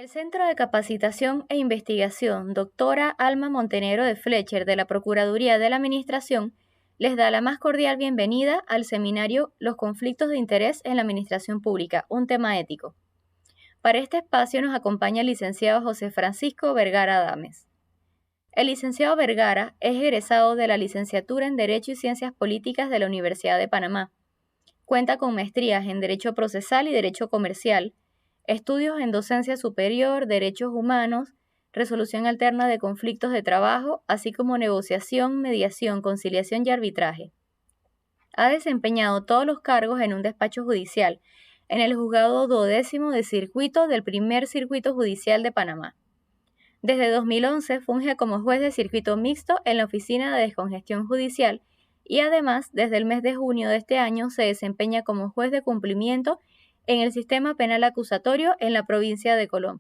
El Centro de Capacitación e Investigación Doctora Alma Montenegro de Fletcher de la Procuraduría de la Administración les da la más cordial bienvenida al seminario Los conflictos de interés en la Administración Pública, un tema ético. Para este espacio nos acompaña el licenciado José Francisco Vergara Adames. El licenciado Vergara es egresado de la Licenciatura en Derecho y Ciencias Políticas de la Universidad de Panamá. Cuenta con maestrías en Derecho Procesal y Derecho Comercial, estudios en Docencia Superior, Derechos Humanos, Resolución Alterna de Conflictos de Trabajo, así como Negociación, Mediación, Conciliación y Arbitraje. Ha desempeñado todos los cargos en un despacho judicial, en el Juzgado 12º de Circuito del Primer Circuito Judicial de Panamá. Desde 2011 funge como juez de circuito mixto en la Oficina de Descongestión Judicial y además, desde el mes de junio de este año, se desempeña como juez de cumplimiento en el sistema penal acusatorio en la provincia de Colón.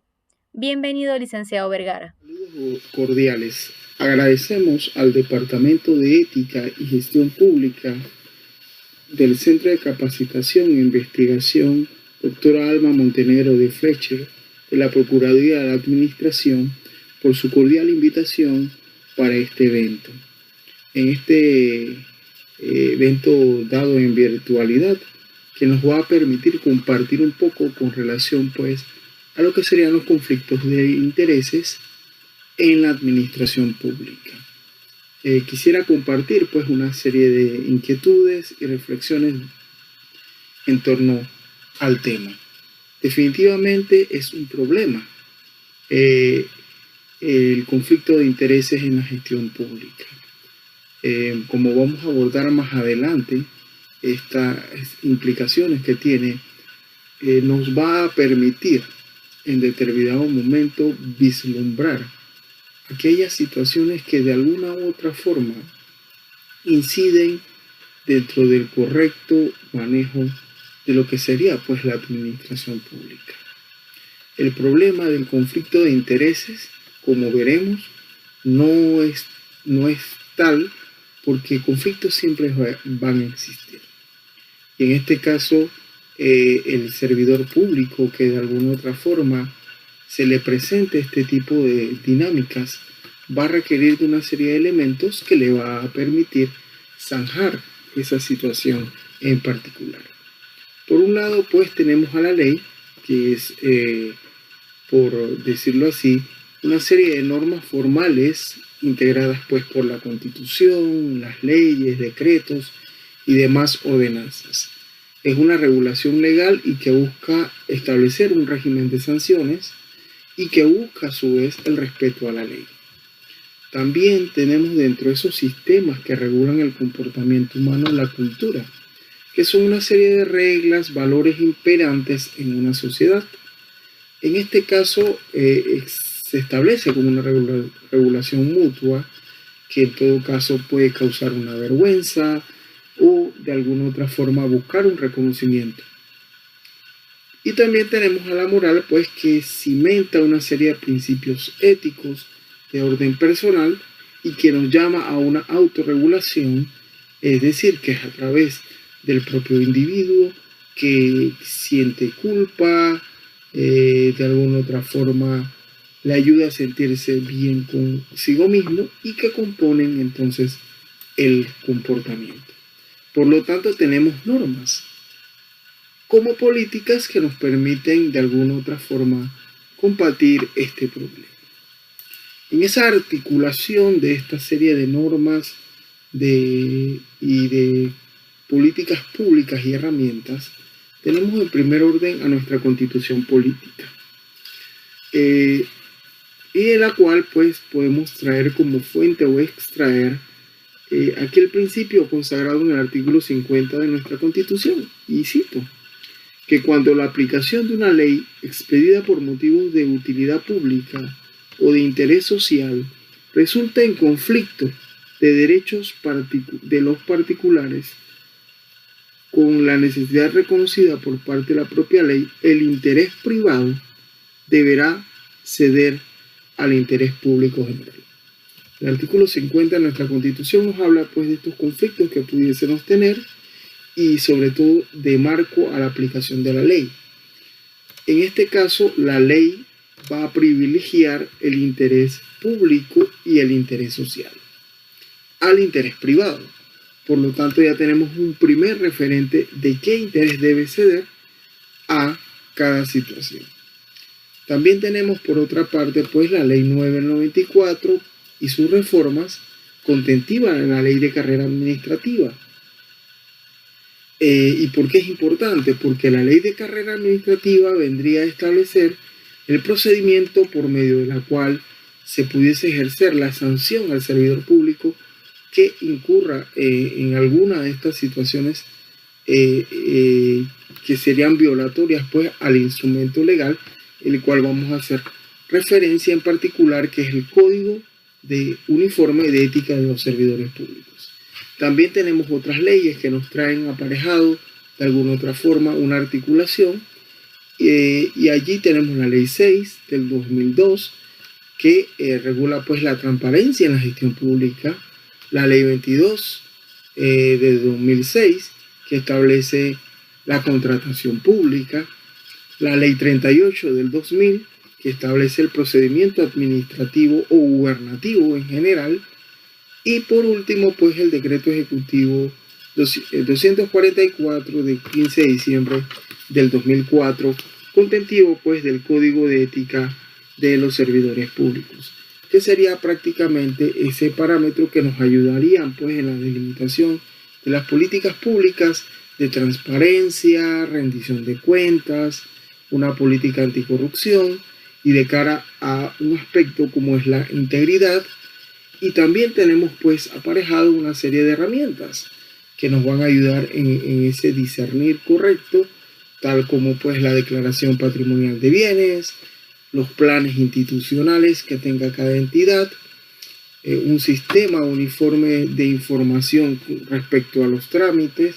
Bienvenido, licenciado Vergara. Saludos cordiales. Agradecemos al Departamento de Ética y Gestión Pública del Centro de Capacitación e Investigación Doctora Alma Montenegro de Fletcher de la Procuraduría de la Administración por su cordial invitación para este evento. En este evento dado en virtualidad, que nos va a permitir compartir un poco con relación a lo que serían los conflictos de intereses en la administración pública. Quisiera compartir una serie de inquietudes y reflexiones en torno al tema. Definitivamente es un problema el conflicto de intereses en la gestión pública. Como vamos a abordar más adelante, estas implicaciones que tiene nos va a permitir en determinado momento vislumbrar aquellas situaciones que de alguna u otra forma inciden dentro del correcto manejo de lo que sería la administración pública. El problema del conflicto de intereses, como veremos, no es tal, porque conflictos siempre van a existir. Y en este caso, el servidor público que de alguna u otra forma se le presente este tipo de dinámicas va a requerir de una serie de elementos que le va a permitir zanjar esa situación en particular. Por un lado, tenemos a la ley, que es, por decirlo así, una serie de normas formales integradas por la Constitución, las leyes, decretos y demás ordenanzas. Es una regulación legal y que busca establecer un régimen de sanciones y que busca a su vez el respeto a la ley. También tenemos dentro de esos sistemas que regulan el comportamiento humano la cultura, que son una serie de reglas, valores imperantes en una sociedad. En este caso se establece como una regulación mutua que en todo caso puede causar una vergüenza o de alguna otra forma buscar un reconocimiento. Y también tenemos a la moral, que cimenta una serie de principios éticos de orden personal y que nos llama a una autorregulación, es decir, que es a través del propio individuo que siente culpa, de alguna otra forma le ayuda a sentirse bien consigo mismo y que componen entonces el comportamiento. Por lo tanto, tenemos normas como políticas que nos permiten de alguna otra forma combatir este problema. En esa articulación de esta serie de normas y de políticas públicas y herramientas, tenemos en primer orden a nuestra Constitución política, y de la cual podemos traer como fuente o extraer aquel principio consagrado en el artículo 50 de nuestra Constitución, y cito, que cuando la aplicación de una ley expedida por motivos de utilidad pública o de interés social resulta en conflicto de derechos de los particulares con la necesidad reconocida por parte de la propia ley, el interés privado deberá ceder al interés público general. El artículo 50 de nuestra Constitución nos habla de estos conflictos que pudiésemos tener y sobre todo de marco a la aplicación de la ley. En este caso, la ley va a privilegiar el interés público y el interés social al interés privado. Por lo tanto, ya tenemos un primer referente de qué interés debe ceder a cada situación. También tenemos por otra parte pues la ley 9 del 94 y sus reformas contentivas en la ley de carrera administrativa. ¿Y por qué es importante? Porque la ley de carrera administrativa vendría a establecer el procedimiento por medio de la cual se pudiese ejercer la sanción al servidor público que incurra en alguna de estas situaciones que serían violatorias pues al instrumento legal, el cual vamos a hacer referencia en particular, que es el Código de Uniforme de Ética de los Servidores Públicos. También tenemos otras leyes que nos traen aparejado de alguna otra forma una articulación, y allí tenemos la ley 6 del 2002 que regula pues la transparencia en la gestión pública, la ley 22 de 2006 que establece la contratación pública, la ley 38 del 2000 que establece el procedimiento administrativo o gubernativo en general, y por último pues el decreto ejecutivo 244 de 15 de diciembre del 2004, contentivo pues del Código de Ética de los Servidores Públicos, que sería prácticamente ese parámetro que nos ayudaría pues en la delimitación de las políticas públicas de transparencia, rendición de cuentas, una política anticorrupción y de cara a un aspecto como es la integridad. Y también tenemos pues aparejado una serie de herramientas que nos van a ayudar en ese discernir correcto, tal como pues la declaración patrimonial de bienes, los planes institucionales que tenga cada entidad, un sistema uniforme de información respecto a los trámites,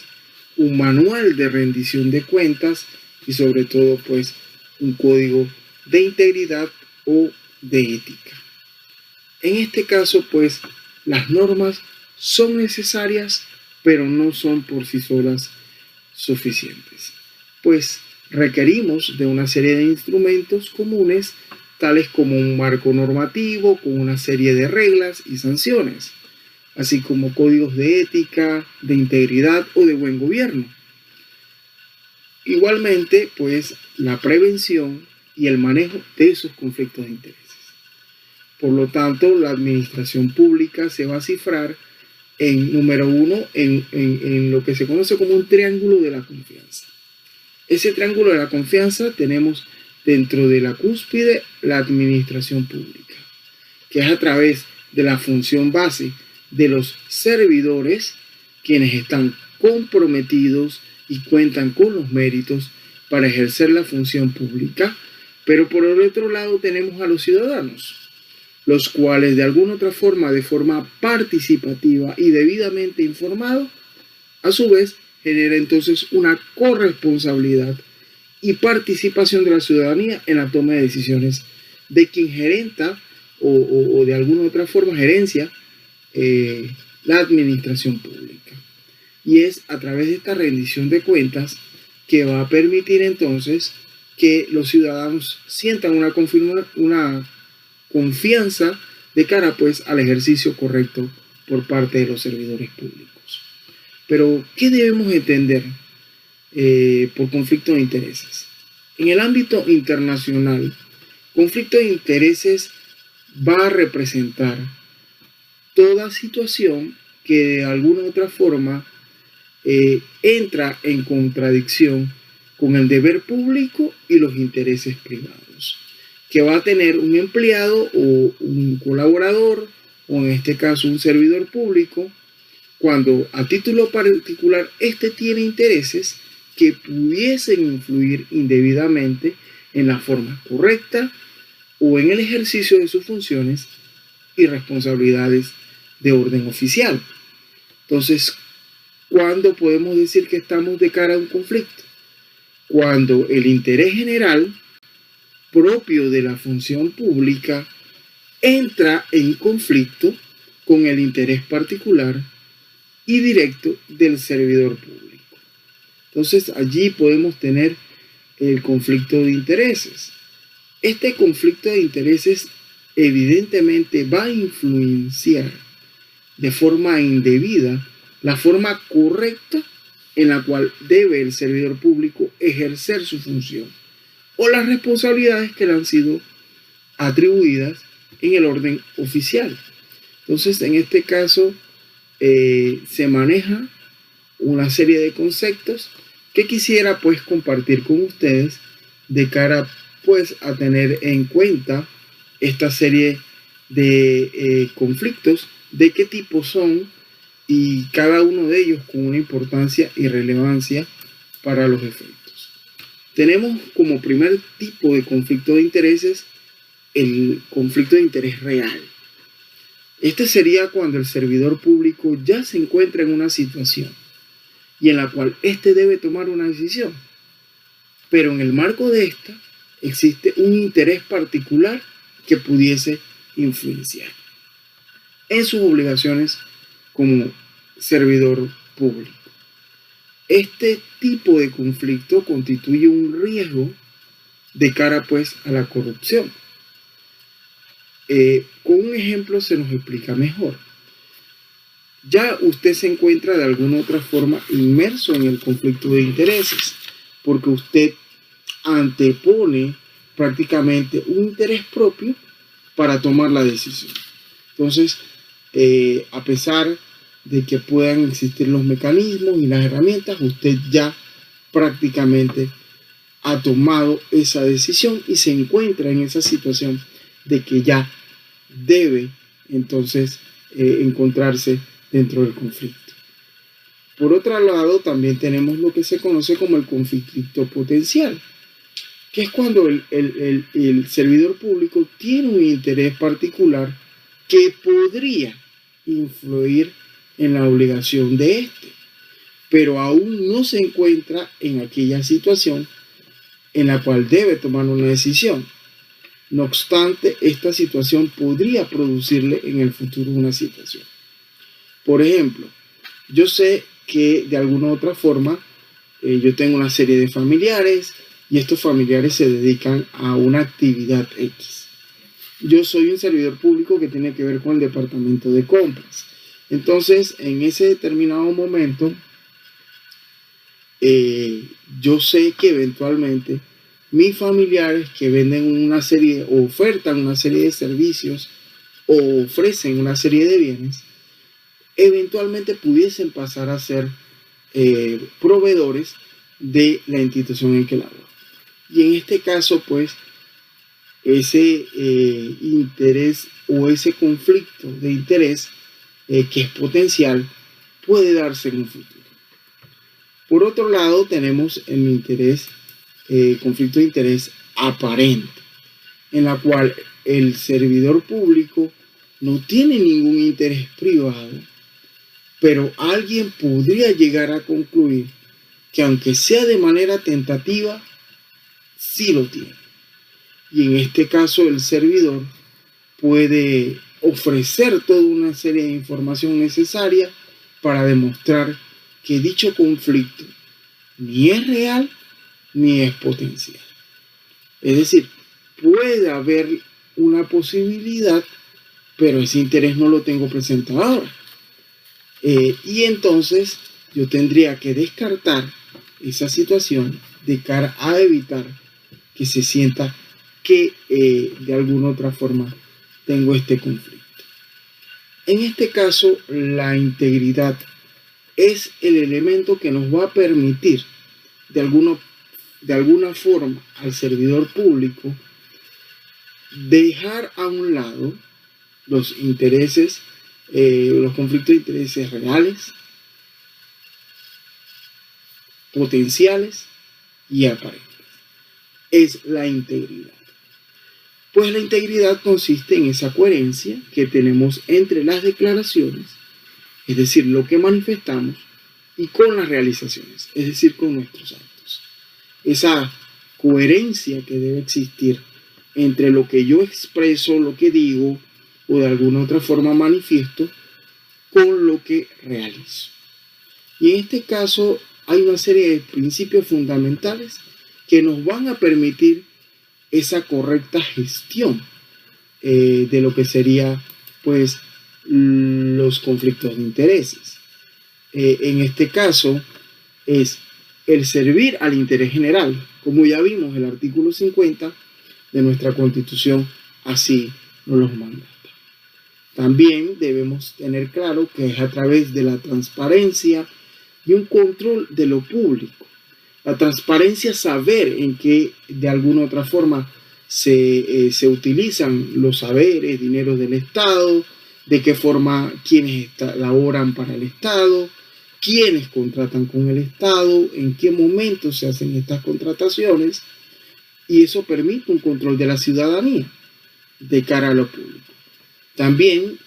un manual de rendición de cuentas y sobre todo pues un código de integridad o de ética. En este caso pues las normas son necesarias, pero no son por sí solas suficientes, pues requerimos de una serie de instrumentos comunes, tales como un marco normativo con una serie de reglas y sanciones, así como códigos de ética, de integridad o de buen gobierno. Igualmente, pues la prevención y el manejo de esos conflictos de intereses. Por lo tanto, la administración pública se va a cifrar en, número uno, en lo que se conoce como un triángulo de la confianza. Ese triángulo de la confianza tenemos dentro de la cúspide la administración pública, que es a través de la función base de los servidores, quienes están comprometidos y cuentan con los méritos para ejercer la función pública, pero por el otro lado tenemos a los ciudadanos, los cuales de alguna otra forma, de forma participativa y debidamente informados, a su vez genera entonces una corresponsabilidad y participación de la ciudadanía en la toma de decisiones de quien gerenta o de alguna otra forma gerencia la administración pública. Y es a través de esta rendición de cuentas que va a permitir entonces que los ciudadanos sientan una confianza de cara pues al ejercicio correcto por parte de los servidores públicos. Pero, ¿qué debemos entender por conflicto de intereses? En el ámbito internacional, conflicto de intereses va a representar toda situación que de alguna u otra forma entra en contradicción con el deber público y los intereses privados, que va a tener un empleado o un colaborador, o en este caso un servidor público, cuando a título particular éste tiene intereses que pudiesen influir indebidamente en la forma correcta o en el ejercicio de sus funciones y responsabilidades de orden oficial. Entonces, ¿cuándo podemos decir que estamos de cara a un conflicto? Cuando el interés general propio de la función pública entra en conflicto con el interés particular y directo del servidor público. Entonces allí podemos tener el conflicto de intereses. Este conflicto de intereses evidentemente va a influenciar de forma indebida la forma correcta en la cual debe el servidor público ejercer su función o las responsabilidades que le han sido atribuidas en el orden oficial. Entonces, en este caso, se maneja una serie de conceptos que quisiera pues compartir con ustedes de cara pues a tener en cuenta esta serie de conflictos, de qué tipo son y cada uno de ellos con una importancia y relevancia para los efectos. Tenemos como primer tipo de conflicto de intereses el conflicto de interés real. Este sería cuando el servidor público ya se encuentra en una situación y en la cual éste debe tomar una decisión, pero en el marco de esta existe un interés particular que pudiese influenciar en sus obligaciones como servidor público. Este tipo de conflicto constituye un riesgo de cara pues a la corrupción. Con un ejemplo se nos explica mejor. Ya usted se encuentra de alguna otra forma inmerso en el conflicto de intereses, porque usted antepone prácticamente un interés propio para tomar la decisión. Entonces, a pesar de que puedan existir los mecanismos y las herramientas, usted ya prácticamente ha tomado esa decisión y se encuentra en esa situación de que ya debe entonces encontrarse dentro del conflicto. Por otro lado, también tenemos lo que se conoce como el conflicto potencial, que es cuando el servidor público tiene un interés particular que podría influir en la obligación de éste, pero aún no se encuentra en aquella situación en la cual debe tomar una decisión. No obstante, esta situación podría producirle en el futuro una situación. Por ejemplo, yo sé que de alguna u otra forma yo tengo una serie de familiares y estos familiares se dedican a una actividad X. Yo soy un servidor público que tiene que ver con el departamento de compras. Entonces, en ese determinado momento, yo sé que eventualmente mis familiares que venden una serie o ofertan una serie de servicios o ofrecen una serie de bienes, eventualmente pudiesen pasar a ser proveedores de la institución en que laboro. Y en este caso, pues, ese interés o ese conflicto de interés que es potencial puede darse en un futuro. Por otro lado, tenemos el conflicto de interés aparente, en la cual el servidor público no tiene ningún interés privado, pero alguien podría llegar a concluir que aunque sea de manera tentativa, sí lo tiene. Y en este caso el servidor puede ofrecer toda una serie de información necesaria para demostrar que dicho conflicto ni es real ni es potencial. Es decir, puede haber una posibilidad, pero ese interés no lo tengo presentado ahora. Y entonces yo tendría que descartar esa situación de cara a evitar que se sienta que de alguna otra forma tengo este conflicto. En este caso, la integridad es el elemento que nos va a permitir de alguna forma al servidor público dejar a un lado los intereses, los conflictos de intereses reales, potenciales y aparentes. Es la integridad. Pues la integridad consiste en esa coherencia que tenemos entre las declaraciones, es decir, lo que manifestamos, y con las realizaciones, es decir, con nuestros actos. Esa coherencia que debe existir entre lo que yo expreso, lo que digo, o de alguna otra forma manifiesto, con lo que realizo. Y en este caso hay una serie de principios fundamentales que nos van a permitir esa correcta gestión de lo que sería pues los conflictos de intereses. En este caso es el servir al interés general, como ya vimos el artículo 50 de nuestra Constitución así nos los manda. También debemos tener claro que es a través de la transparencia y un control de lo público. La transparencia es saber en qué de alguna otra forma se utilizan los saberes, dinero del Estado, de qué forma quienes laboran para el Estado, quiénes contratan con el Estado, en qué momento se hacen estas contrataciones, y eso permite un control de la ciudadanía de cara a lo público. También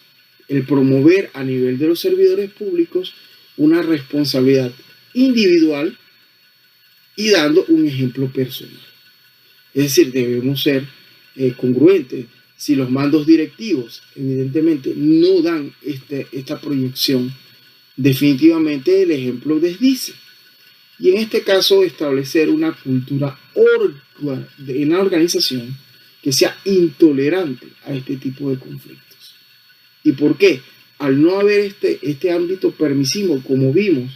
el promover a nivel de los servidores públicos una responsabilidad individual y dando un ejemplo personal. Es decir, debemos ser congruentes. Si los mandos directivos evidentemente no dan esta proyección, definitivamente el ejemplo desdice. Y en este caso establecer una cultura en la organización que sea intolerante a este tipo de conflictos. ¿Y por qué? Al no haber este ámbito permisivo, como vimos,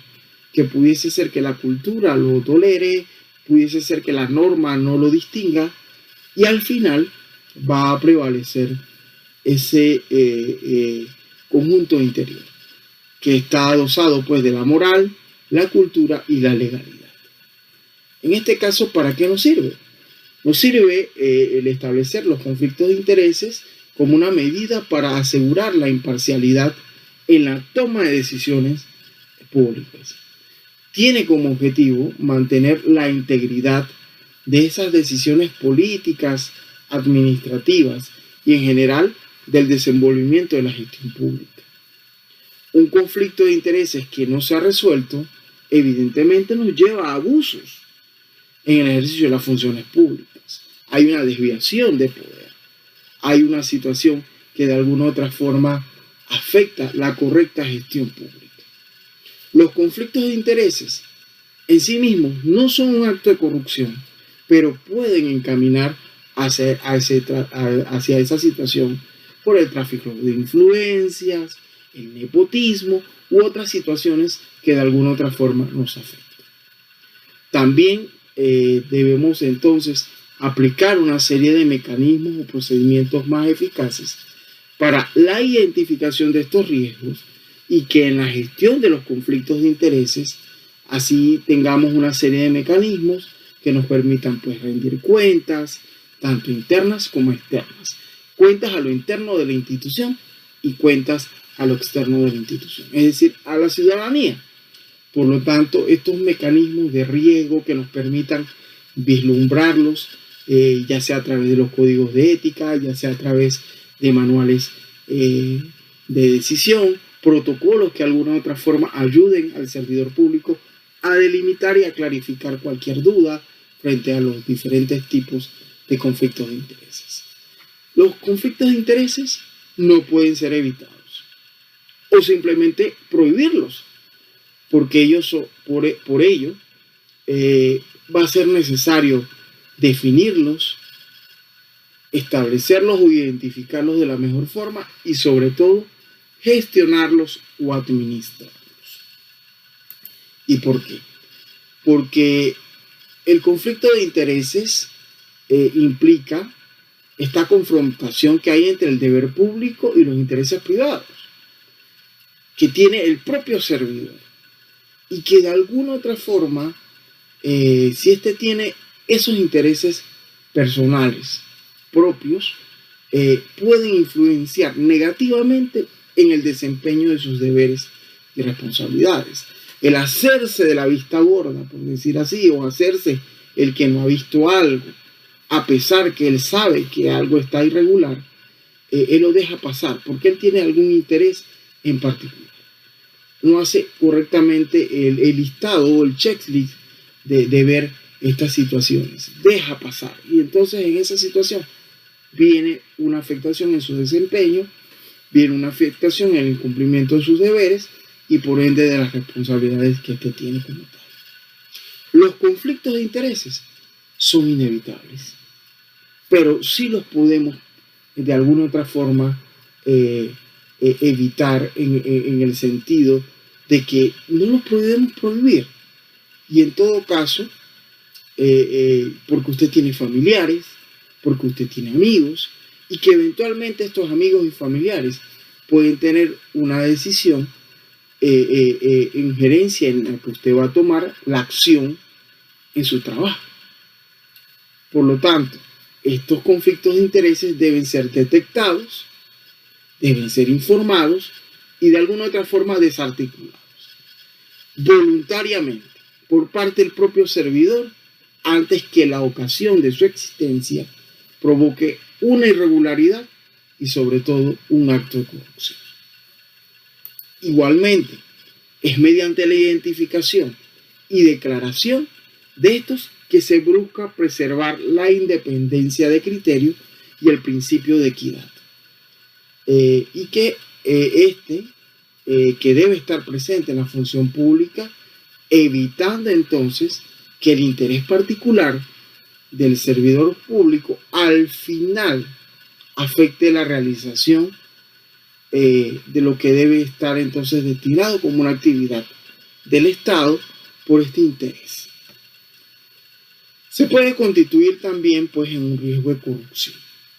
que pudiese ser que la cultura lo tolere, pudiese ser que la norma no lo distinga, y al final va a prevalecer ese conjunto interior, que está adosado pues de la moral, la cultura y la legalidad. En este caso, ¿para qué nos sirve? Nos sirve el establecer los conflictos de intereses como una medida para asegurar la imparcialidad en la toma de decisiones públicas. Tiene como objetivo mantener la integridad de esas decisiones políticas, administrativas y en general del desenvolvimiento de la gestión pública. Un conflicto de intereses que no se ha resuelto evidentemente nos lleva a abusos en el ejercicio de las funciones públicas. Hay una desviación de poder. Hay una situación que de alguna u otra forma afecta la correcta gestión pública. Los conflictos de intereses en sí mismos no son un acto de corrupción, pero pueden encaminar hacia esa situación por el tráfico de influencias, el nepotismo u otras situaciones que de alguna u otra forma nos afectan. También debemos entonces aplicar una serie de mecanismos o procedimientos más eficaces para la identificación de estos riesgos y que en la gestión de los conflictos de intereses así tengamos una serie de mecanismos que nos permitan pues rendir cuentas, tanto internas como externas. Cuentas a lo interno de la institución y cuentas a lo externo de la institución, es decir, a la ciudadanía. Por lo tanto, estos mecanismos de riesgo que nos permitan vislumbrarlos, ya sea a través de los códigos de ética, ya sea a través de manuales de decisión, protocolos que de alguna u otra forma ayuden al servidor público a delimitar y a clarificar cualquier duda frente a los diferentes tipos de conflictos de intereses. Los conflictos de intereses no pueden ser evitados o simplemente prohibirlos, porque por ello va a ser necesario definirlos, establecerlos o identificarlos de la mejor forma y sobre todo gestionarlos o administrarlos. ¿Y por qué? Porque el conflicto de intereses implica esta confrontación que hay entre el deber público y los intereses privados, que tiene el propio servidor y que de alguna otra forma, si éste tiene esos intereses personales propios, pueden influenciar negativamente en el desempeño de sus deberes y responsabilidades. El hacerse de la vista gorda, por decir así, o hacerse el que no ha visto algo, a pesar que él sabe que algo está irregular, él lo deja pasar porque él tiene algún interés en particular. No hace correctamente el listado o el checklist de ver estas situaciones. Deja pasar. Y entonces en esa situación viene una afectación en su desempeño, viene una afectación en el cumplimiento de sus deberes y por ende de las responsabilidades que éste tiene como tal. Los conflictos de intereses son inevitables. pero sí los podemos de alguna otra forma evitar en el sentido de que no los podemos prohibir. Y en todo caso, porque usted tiene familiares, porque usted tiene amigos, y que eventualmente estos amigos y familiares pueden tener una decisión, injerencia en la que usted va a tomar la acción en su trabajo. Por lo tanto, estos conflictos de intereses deben ser detectados, deben ser informados y de alguna otra forma desarticulados voluntariamente por parte del propio servidor antes que la ocasión de su existencia provoque una irregularidad y sobre todo un acto de corrupción. Igualmente, es mediante la identificación y declaración de estos que se busca preservar la independencia de criterio y el principio de equidad. Y que que debe estar presente en la función pública, evitando entonces que el interés particular del servidor público al final afecte la realización de lo que debe estar entonces destinado como una actividad del Estado por este interés. Se puede constituir también pues en un riesgo de corrupción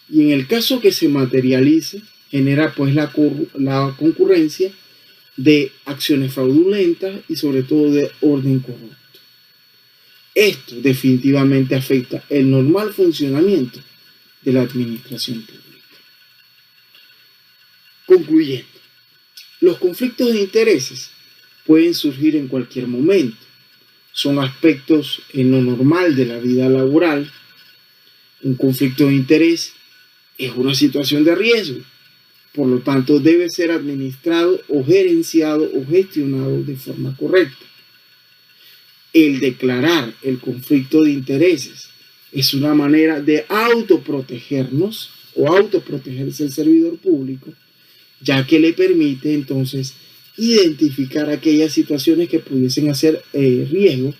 y en el caso que se materialice genera pues la concurrencia de acciones fraudulentas y sobre todo de orden corrupto. Esto definitivamente afecta el normal funcionamiento de la administración pública. Concluyendo, los conflictos de intereses pueden surgir en cualquier momento. Son aspectos en lo normal de la vida laboral. Un conflicto de interés es una situación de riesgo. Por lo tanto, debe ser administrado o gerenciado o gestionado de forma correcta. El declarar el conflicto de intereses es una manera de autoprotegernos o autoprotegerse el servidor público, ya que le permite entonces identificar aquellas situaciones que pudiesen hacer riesgo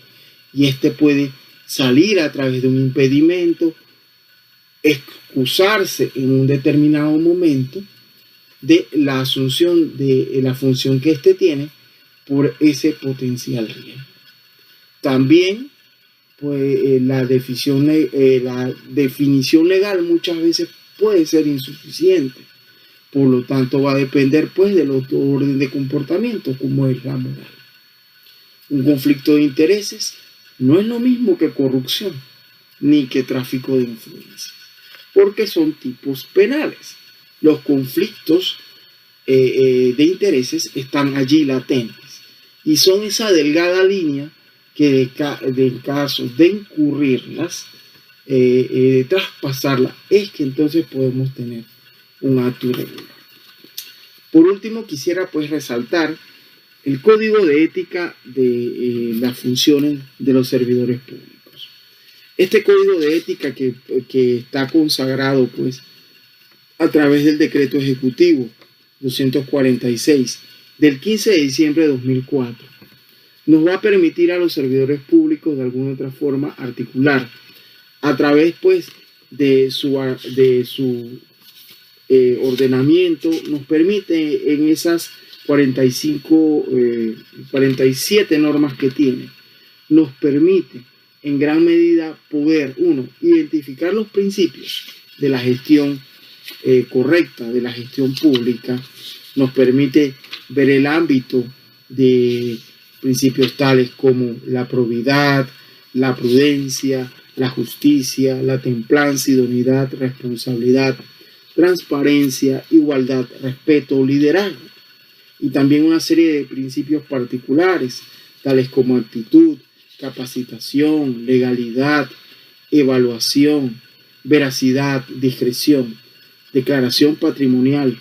y este puede salir a través de un impedimento, excusarse en un determinado momento de la asunción de la función que éste tiene por ese potencial riesgo. También pues, la definición legal muchas veces puede ser insuficiente. Por lo tanto, va a depender pues del otro orden de comportamiento como es la moral. Un conflicto de intereses no es lo mismo que corrupción ni que tráfico de influencias, porque son tipos penales. Los conflictos de intereses están allí latentes y son esa delgada línea que en caso de incurrirlas, de traspasarla, es que entonces podemos tener un acto irregular. Por último, quisiera pues resaltar el código de ética de las funciones de los servidores públicos. Este código de ética que está consagrado pues a través del decreto ejecutivo 246 del 15 de diciembre de 2004 nos va a permitir a los servidores públicos de alguna otra forma articular a través pues de su ordenamiento, nos permite en esas 47 normas que tiene, nos permite en gran medida poder, uno, identificar los principios de la gestión correcta, de la gestión pública, nos permite ver el ámbito de principios tales como la probidad, la prudencia, la justicia, la templanza, idoneidad, responsabilidad, transparencia, igualdad, respeto, liderazgo. Y también una serie de principios particulares, tales como actitud, capacitación, legalidad, evaluación, veracidad, discreción, declaración patrimonial,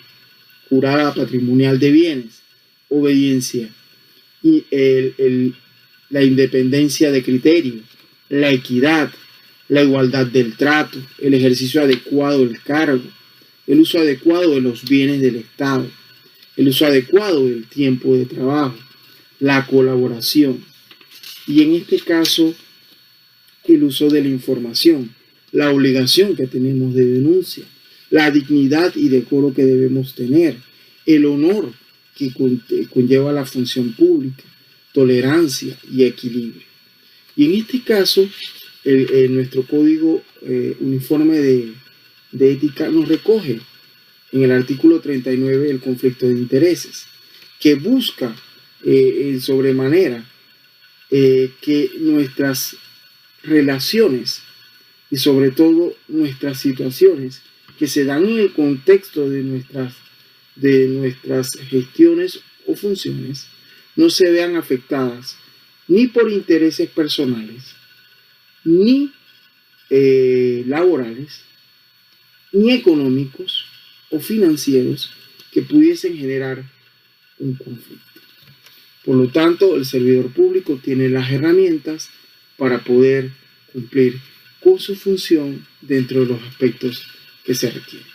jurada patrimonial de bienes, obediencia, y la independencia de criterio, la equidad, la igualdad del trato, el ejercicio adecuado del cargo, el uso adecuado de los bienes del Estado, el uso adecuado del tiempo de trabajo, la colaboración y en este caso el uso de la información, la obligación que tenemos de denuncia, la dignidad y decoro que debemos tener, el honor que conlleva la función pública, tolerancia y equilibrio. Y en este caso, nuestro código uniforme de ética nos recoge en el artículo 39 el conflicto de intereses, que busca en sobremanera que nuestras relaciones y sobre todo nuestras situaciones que se dan en el contexto de nuestras gestiones o funciones no se vean afectadas ni por intereses personales, ni laborales, ni económicos o financieros que pudiesen generar un conflicto. Por lo tanto, el servidor público tiene las herramientas para poder cumplir con su función dentro de los aspectos que se requieren.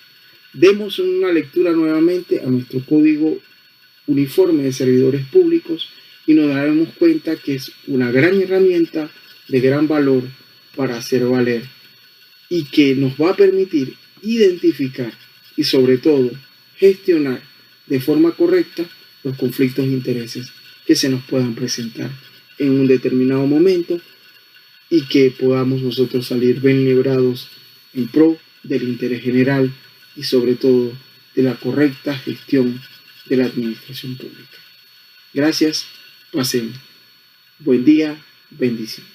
Demos una lectura nuevamente a nuestro código uniforme de servidores públicos y nos daremos cuenta que es una gran herramienta de gran valor para hacer valer y que nos va a permitir identificar y sobre todo gestionar de forma correcta los conflictos de intereses que se nos puedan presentar en un determinado momento y que podamos nosotros salir bien librados en pro del interés general y sobre todo de la correcta gestión de la administración pública. Gracias, pasen buen día, bendiciones.